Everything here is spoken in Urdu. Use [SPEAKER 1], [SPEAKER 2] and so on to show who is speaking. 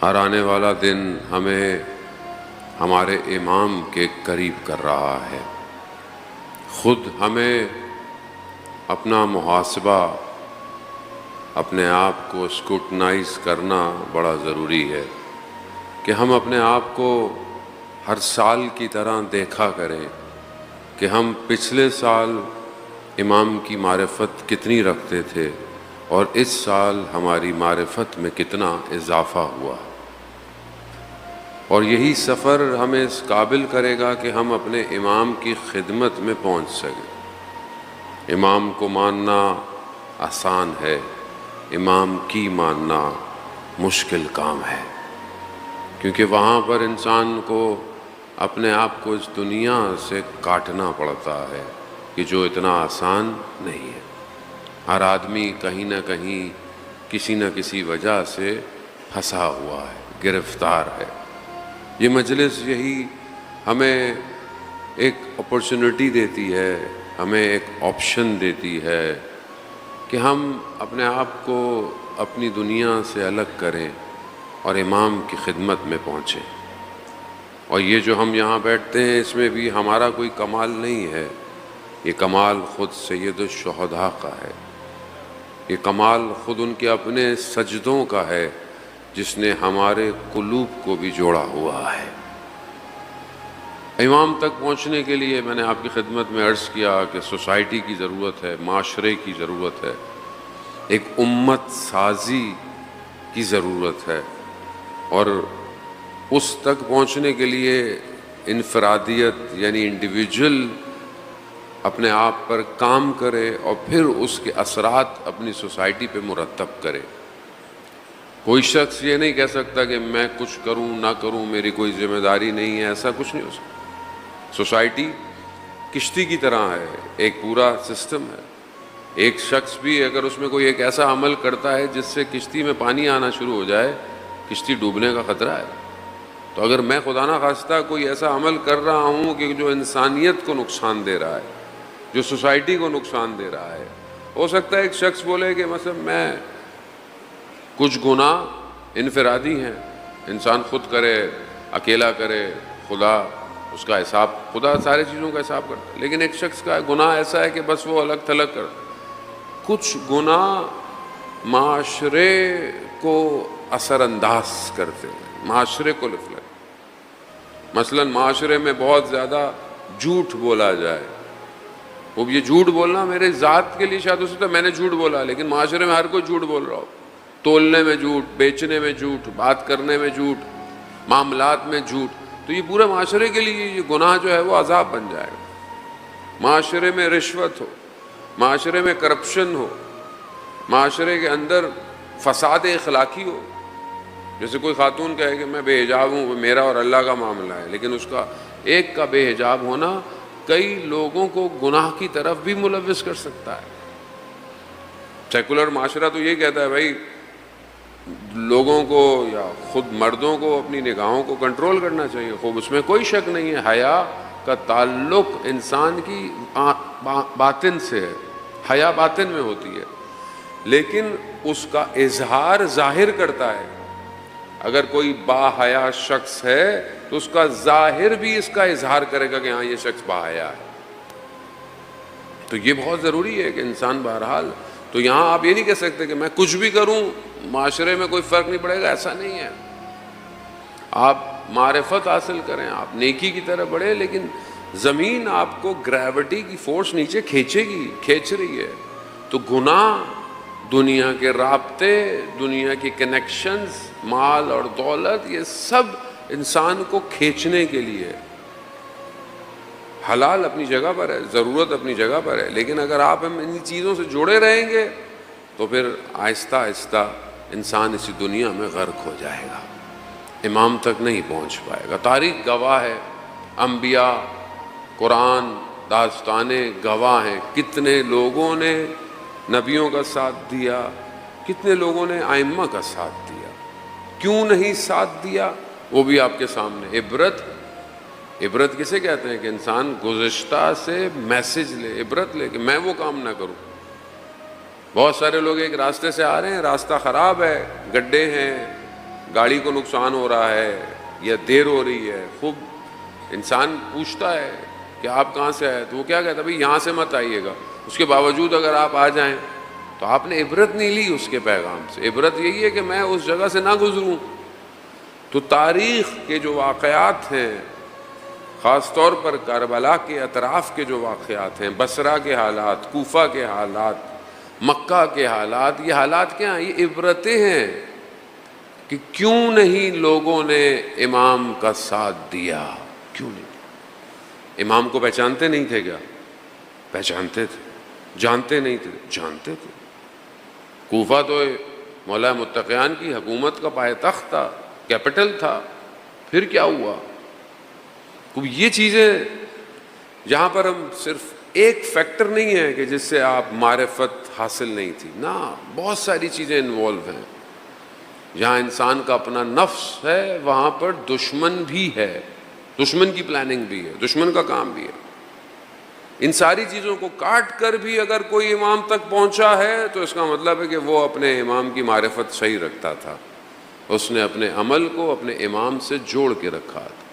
[SPEAKER 1] ہر آنے والا دن ہمیں ہمارے امام کے قریب کر رہا ہے۔ خود ہمیں اپنا محاسبہ، اپنے آپ کو اسکروٹنائز کرنا بڑا ضروری ہے کہ ہم اپنے آپ کو ہر سال کی طرح دیکھا کریں کہ ہم پچھلے سال امام کی معرفت کتنی رکھتے تھے اور اس سال ہماری معرفت میں کتنا اضافہ ہوا، اور یہی سفر ہمیں اس قابل کرے گا کہ ہم اپنے امام کی خدمت میں پہنچ سکیں۔ امام کو ماننا آسان ہے، امام کی ماننا مشکل کام ہے، کیونکہ وہاں پر انسان کو اپنے آپ کو اس دنیا سے کاٹنا پڑتا ہے کہ جو اتنا آسان نہیں ہے۔ ہر آدمی کہیں نہ کہیں کسی نہ کسی وجہ سے پھنسا ہوا ہے، گرفتار ہے۔ یہ مجلس یہی ہمیں ایک اپرچونٹی دیتی ہے، ہمیں ایک آپشن دیتی ہے کہ ہم اپنے آپ کو اپنی دنیا سے الگ کریں اور امام کی خدمت میں پہنچیں۔ اور یہ جو ہم یہاں بیٹھتے ہیں اس میں بھی ہمارا کوئی کمال نہیں ہے، یہ کمال خود سید الشہداء کا ہے، یہ کمال خود ان کے اپنے سجدوں کا ہے جس نے ہمارے قلوب کو بھی جوڑا ہوا ہے۔ امام تک پہنچنے کے لیے میں نے آپ کی خدمت میں عرض کیا کہ سوسائٹی کی ضرورت ہے، معاشرے کی ضرورت ہے، ایک امت سازی کی ضرورت ہے، اور اس تک پہنچنے کے لیے انفرادیت یعنی انڈیویجول اپنے آپ پر کام کرے اور پھر اس کے اثرات اپنی سوسائٹی پہ مرتب کرے۔ کوئی شخص یہ نہیں کہہ سکتا کہ میں کچھ کروں نہ کروں، میری کوئی ذمہ داری نہیں ہے، ایسا کچھ نہیں ہو سکتا۔ سوسائٹی کشتی کی طرح ہے، ایک پورا سسٹم ہے۔ ایک شخص بھی اگر اس میں کوئی ایک ایسا عمل کرتا ہے جس سے کشتی میں پانی آنا شروع ہو جائے، کشتی ڈوبنے کا خطرہ ہے۔ تو اگر میں خدا نہ خواستہ کوئی ایسا عمل کر رہا ہوں کہ جو انسانیت کو نقصان دے رہا ہے، جو سوسائٹی کو نقصان دے رہا ہے، ہو سکتا ہے ایک شخص بولے کہ مثلا میں کچھ گناہ انفرادی ہیں، انسان خود کرے، اکیلا کرے، خدا اس کا حساب، خدا سارے چیزوں کا حساب کرتا ہے، لیکن ایک شخص کا گناہ ایسا ہے کہ بس وہ الگ تھلگ کرتا ہے۔ کچھ گناہ معاشرے کو اثر انداز کرتے ہیں، معاشرے کو لفلے، مثلا معاشرے میں بہت زیادہ جھوٹ بولا جائے، وہ یہ جھوٹ بولنا میرے ذات کے لیے شاید ہو سکتا ہے میں نے جھوٹ بولا، لیکن معاشرے میں ہر کوئی جھوٹ بول رہا ہو، تولنے میں جھوٹ، بیچنے میں جھوٹ، بات کرنے میں جھوٹ، معاملات میں جھوٹ، تو یہ پورے معاشرے کے لیے یہ گناہ جو ہے وہ عذاب بن جائے گا۔ معاشرے میں رشوت ہو، معاشرے میں کرپشن ہو، معاشرے کے اندر فساد اخلاقی ہو، جیسے کوئی خاتون کہے کہ میں بے حجاب ہوں، میرا اور اللہ کا معاملہ ہے، لیکن اس کا ایک کا بے حجاب ہونا کئی لوگوں کو گناہ کی طرف بھی ملوث کر سکتا ہے۔ سیکولر معاشرہ تو یہ کہتا ہے بھائی لوگوں کو یا خود مردوں کو اپنی نگاہوں کو کنٹرول کرنا چاہیے، خوب اس میں کوئی شک نہیں ہے، حیا کا تعلق انسان کی باطن سے ہے، حیا باطن میں ہوتی ہے، لیکن اس کا اظہار ظاہر کرتا ہے۔ اگر کوئی با حیا شخص ہے تو اس کا ظاہر بھی اس کا اظہار کرے گا کہ ہاں یہ شخص با حیا ہے۔ تو یہ بہت ضروری ہے کہ انسان بہرحال، تو یہاں آپ یہ نہیں کہہ سکتے کہ میں کچھ بھی کروں معاشرے میں کوئی فرق نہیں پڑے گا، ایسا نہیں ہے۔ آپ معرفت حاصل کریں، آپ نیکی کی طرف بڑھیں، لیکن زمین آپ کو گریوٹی کی فورس نیچے کھینچ رہی ہے، تو گناہ، دنیا کے رابطے، دنیا کی کنیکشنز، مال اور دولت، یہ سب انسان کو کھینچنے کے لیے۔ حلال اپنی جگہ پر ہے، ضرورت اپنی جگہ پر ہے، لیکن اگر آپ ہم ان چیزوں سے جڑے رہیں گے تو پھر آہستہ آہستہ انسان اسی دنیا میں غرق ہو جائے گا، امام تک نہیں پہنچ پائے گا۔ تاریخ گواہ ہے، انبیاء، قرآن، داستانیں گواہ ہیں، کتنے لوگوں نے نبیوں کا ساتھ دیا، کتنے لوگوں نے ائمہ کا ساتھ دیا، کیوں نہیں ساتھ دیا وہ بھی آپ کے سامنے۔ عبرت کسے کہتے ہیں کہ انسان گزشتہ سے میسج لے، عبرت لے کہ میں وہ کام نہ کروں۔ بہت سارے لوگ ایک راستے سے آ رہے ہیں، راستہ خراب ہے، گڈھے ہیں، گاڑی کو نقصان ہو رہا ہے یا دیر ہو رہی ہے، خوب انسان پوچھتا ہے کہ آپ کہاں سے آئے، تو وہ کیا کہتا ہے، بھائی یہاں سے مت آئیے گا۔ اس کے باوجود اگر آپ آ جائیں تو آپ نے عبرت نہیں لی اس کے پیغام سے۔ عبرت یہی ہے کہ میں اس جگہ سے نہ گزروں۔ تو تاریخ کے جو واقعات ہیں، خاص طور پر کربلا کے اطراف کے جو واقعات ہیں، بصرہ کے حالات، کوفہ کے حالات، مکہ کے حالات، یہ حالات کیا ہیں؟ یہ عبرتیں ہیں کہ کیوں نہیں لوگوں نے امام کا ساتھ دیا، کیوں نہیں؟ امام کو پہچانتے نہیں تھے کیا؟ پہچانتے تھے۔ جانتے نہیں تھے؟ جانتے تھے۔ کوفہ تو مولا متقیان کی حکومت کا پائے تخت تھا، کیپٹل تھا، پھر کیا ہوا؟ یہ چیزیں جہاں پر ہم صرف ایک فیکٹر نہیں ہے کہ جس سے آپ معرفت حاصل نہیں تھی، نہ، بہت ساری چیزیں انوالو ہیں۔ جہاں انسان کا اپنا نفس ہے وہاں پر دشمن بھی ہے، دشمن کی پلاننگ بھی ہے، دشمن کا کام بھی ہے۔ ان ساری چیزوں کو کاٹ کر بھی اگر کوئی امام تک پہنچا ہے تو اس کا مطلب ہے کہ وہ اپنے امام کی معرفت صحیح رکھتا تھا، اس نے اپنے عمل کو اپنے امام سے جوڑ کے رکھا تھا۔